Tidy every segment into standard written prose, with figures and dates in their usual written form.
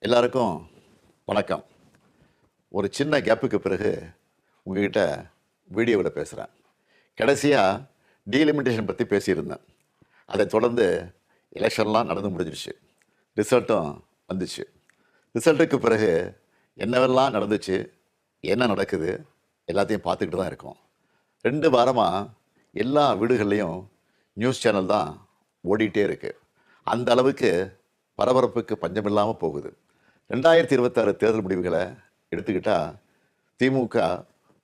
எல்லாருக்கும் வணக்கம். ஒரு சின்ன கேப்புக்கு பிறகு உங்ககிட்ட வீடியோவில் பேசுகிறேன். கடைசியாக டீலிமிட்டேஷன் பற்றி பேசியிருந்தேன். அதை தொடர்ந்து எலெக்ஷன்லாம் நடந்து முடிஞ்சிருச்சு. ரிசல்ட்டும் வந்துச்சு. ரிசல்ட்டுக்கு பிறகு என்னவெல்லாம் நடந்துச்சு, என்ன நடக்குது எல்லாத்தையும் பார்த்துக்கிட்டு தான் இருக்கோம். 2 வாரமாக எல்லா வீடுகள்லேயும் நியூஸ் சேனல் தான் ஓடிட்டே இருக்குது. அந்த அளவுக்கு பரபரப்புக்கு பஞ்சமில்லாமல் போகுது. 2026 தேர்தல் முடிவுகளை எடுத்துக்கிட்டால் திமுக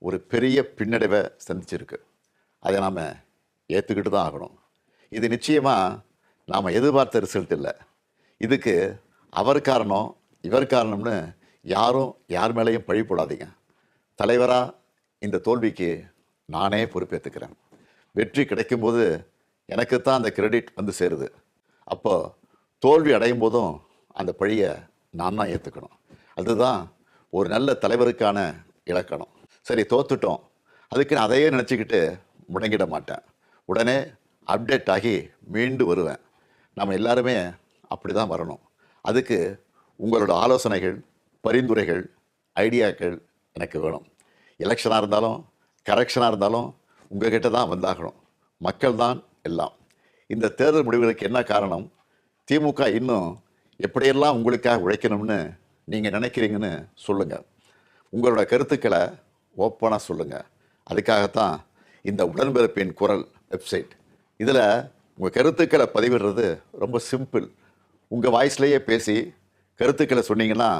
ஒரு பெரிய பின்னடைவை சந்திச்சிருக்கு. அதை நாம் ஏற்றுக்கிட்டு தான் ஆகணும். இது நிச்சயமாக நாம் எதிர்பார்த்த ரிசல்ட் இல்லை. இதுக்கு அவர் காரணம் இவர் காரணம்னு யாரும் யார் மேலேயும் பழி போடாதீங்க. தலைவராக இந்த தோல்விக்கு நானே பொறுப்பேற்றுக்கிறேன். வெற்றி கிடைக்கும்போது எனக்குத்தான் அந்த கிரெடிட் வந்து சேருது. அப்போ தோல்வி அடையும் போதும் அந்த பழியை நான் தான் ஏற்றுக்கணும். அதுதான் ஒரு நல்ல தலைவருக்கான இலக்கணம். சரி, தோத்துட்டோம், அதுக்கு நான் அதையே நினச்சிக்கிட்டு முடங்கிட மாட்டேன். உடனே அப்டேட் ஆகி மீண்டு வருவேன். நம்ம எல்லாருமே அப்படி தான் வரணும். அதுக்கு உங்களோட ஆலோசனைகள், பரிந்துரைகள், ஐடியாக்கள் எனக்கு வேணும். எலெக்ஷனாக இருந்தாலும் கரெக்ஷனாக இருந்தாலும் உங்கள்கிட்ட தான் வந்தாகணும். மக்கள் தான் எல்லாம். இந்த தேர்தல் முடிவுகளுக்கு என்ன காரணம்? திமுக இன்னும் எப்படியெல்லாம் உங்களுக்காக உழைக்கணும்னு நீங்கள் நினைக்கிறீங்கன்னு சொல்லுங்கள். உங்களோட கருத்துக்களை ஓப்பனாக சொல்லுங்கள். அதுக்காகத்தான் இந்த உடன்பிறப்பின் குரல் வெப்சைட். இதில் உங்கள் கருத்துக்களை பதிவிடுறது ரொம்ப சிம்பிள். உங்கள் வாய்ஸ்லேயே பேசி கருத்துக்களை சொன்னீங்கன்னா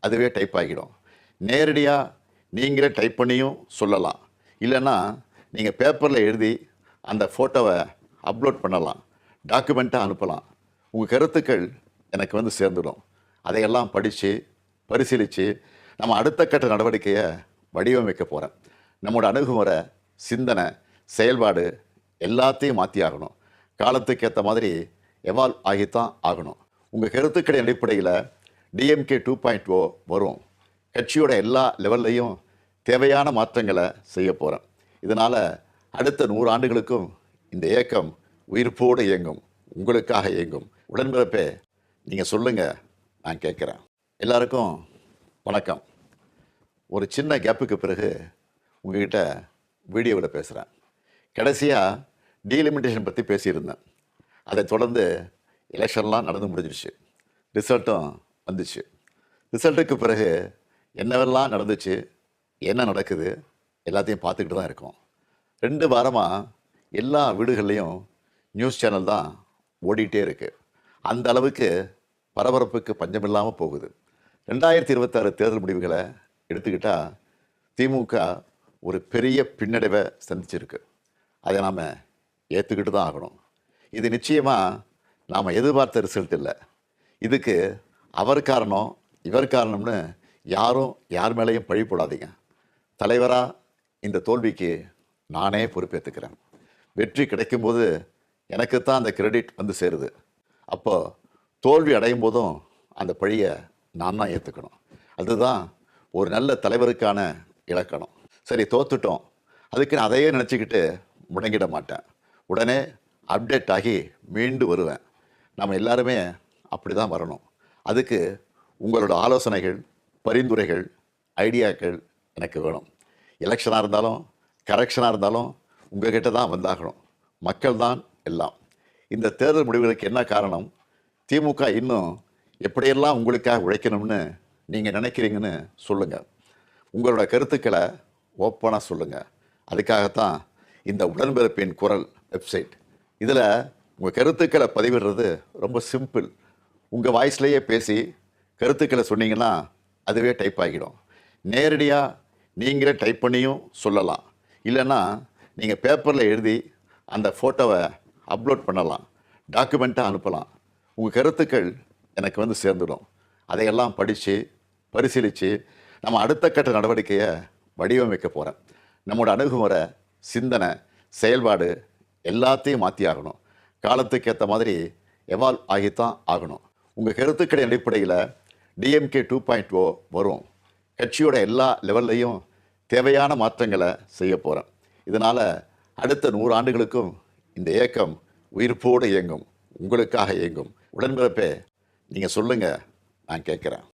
அதுவே டைப் ஆகிடும். நேரடியாக நீங்களே டைப் பண்ணியும் சொல்லலாம். இல்லைன்னா நீங்கள் பேப்பரில் எழுதி அந்த ஃபோட்டோவை அப்லோட் பண்ணலாம், டாக்குமெண்ட்டாக அனுப்பலாம். உங்கள் கருத்துக்கள் எனக்கு வந்து சேர்ந்துடும். அதையெல்லாம் படித்து பரிசீலித்து நம்ம அடுத்த கட்ட நடவடிக்கையை வடிவமைக்க போகிறேன். நம்மளோட அணுகுமுறை, சிந்தனை, செயல்பாடு எல்லாத்தையும் மாற்றி ஆகணும். காலத்துக்கு ஏற்ற மாதிரி எவால்வ் ஆகித்தான் ஆகணும். உங்கள் கருத்துக்களின் அடிப்படையில் டிஎம்கே 2.0 வரும். கட்சியோட எல்லா லெவல்லையும் தேவையான மாற்றங்களை செய்ய போகிறேன். இதனால் அடுத்த 100 ஆண்டுகளுக்கும் இந்த இயக்கம் உயிர்ப்போடு இயங்கும், உங்களுக்காக இயங்கும். உடன்பிறப்பே, நீங்கள் சொல்லுங்கள், நான் கேட்குறேன். எல்லாருக்கும் வணக்கம். ஒரு சின்ன கேப்புக்கு பிறகு உங்ககிட்ட வீடியோவில் பேசுகிறேன். கடைசியாக டீலிமிட்டேஷன் பற்றி பேசியிருந்தேன். அதை தொடர்ந்து எலெக்ஷன்லாம் நடந்து முடிஞ்சிருச்சு. ரிசல்ட்டும் வந்துச்சு. ரிசல்ட்டுக்கு பிறகு என்னவெல்லாம் நடந்துச்சு, என்ன நடக்குது எல்லாத்தையும் பார்த்துக்கிட்டு தான் இருக்கோம். 2 வாரமாக எல்லா வீடுகள்லேயும் நியூஸ் சேனல் தான் ஓடிட்டே இருக்குது. அந்த அளவுக்கு பரபரப்புக்கு பஞ்சமில்லாமல் போகுது. 2026 தேர்தல் முடிவுகளை எடுத்துக்கிட்டால் திமுக ஒரு பெரிய பின்னடைவை சந்திச்சிருக்கு. அதை நாம் ஏற்றுக்கிட்டு தான் ஆகணும். இது நிச்சயமாக நாம் எதிர்பார்த்த ரிசல்ட் இல்லை. இதுக்கு அவர் காரணம் இவர் காரணம்னு யாரும் யார் மேலேயும் பழி போடாதீங்க. தலைவராக இந்த தோல்விக்கு நானே பொறுப்பேற்றுக்கிறேன். வெற்றி கிடைக்கும்போது எனக்குத்தான் அந்த கிரெடிட் வந்து சேருது. அப்போ தோல்வி அடையும் போதும் அந்த பழியை நான் தான் ஏற்றுக்கணும். அதுதான் ஒரு நல்ல தலைவருக்கான இலக்கணம். சரி, தோத்துட்டோம், அதுக்கு நான் அதையே நினச்சிக்கிட்டு முடங்கிட மாட்டேன். உடனே அப்டேட் ஆகி மீண்டு வருவேன். நம்ம எல்லாருமே அப்படி தான் வரணும். அதுக்கு உங்களோட ஆலோசனைகள், பரிந்துரைகள், ஐடியாக்கள் எனக்கு வேணும். எலெக்ஷனாக இருந்தாலும் கரெக்ஷனாக இருந்தாலும் உங்கள்கிட்ட தான் வந்தாகணும். மக்கள் தான் எல்லாம். இந்த தேர்தல் முடிவுகளுக்கு என்ன காரணம்? திமுக இன்னும் எப்படியெல்லாம் உங்களுக்காக உழைக்கணும்னு நீங்கள் நினைக்கிறீங்கன்னு சொல்லுங்கள். உங்களோட கருத்துக்களை ஓப்பனாக சொல்லுங்கள். அதுக்காகத்தான் இந்த உடன்பிறப்பின் குரல் வெப்சைட். இதில் உங்கள் கருத்துக்களை பதிவிடுறது ரொம்ப சிம்பிள். உங்கள் வாய்ஸ்லேயே பேசி கருத்துக்களை சொன்னீங்கன்னா அதுவே டைப் ஆகிடும். நேரடியாக நீங்களே டைப் பண்ணியும் சொல்லலாம். இல்லைன்னா நீங்கள் பேப்பரில் எழுதி அந்த ஃபோட்டோவை அப்லோட் பண்ணலாம், டாக்குமெண்ட்டாக அனுப்பலாம். உங்கள் கருத்துக்கள் எனக்கு வந்து சேர்ந்துடும். அதையெல்லாம் படித்து பரிசீலித்து நம்ம அடுத்த கட்ட நடவடிக்கையை வடிவமைக்க போகிறேன். நம்மளோட அணுகுமுறை, சிந்தனை, செயல்பாடு எல்லாத்தையும் மாற்றி ஆகணும். காலத்துக்கு ஏற்ற மாதிரி எவால்வ் ஆகித்தான் ஆகணும். உங்கள் கருத்துக்களின் அடிப்படையில் டிஎம்கே 2.0 வரும். கட்சியோட எல்லா லெவல்லையும் தேவையான மாற்றங்களை செய்ய போகிறேன். இதனால் அடுத்த 100 ஆண்டுகளுக்கும் இந்த இயக்கம் உயிர்ப்போடு இயங்கும், உங்களுக்காக இயங்கும். உடன்பிறப்பே, நீங்கள் சொல்லுங்கள், நான் கேட்குறேன்.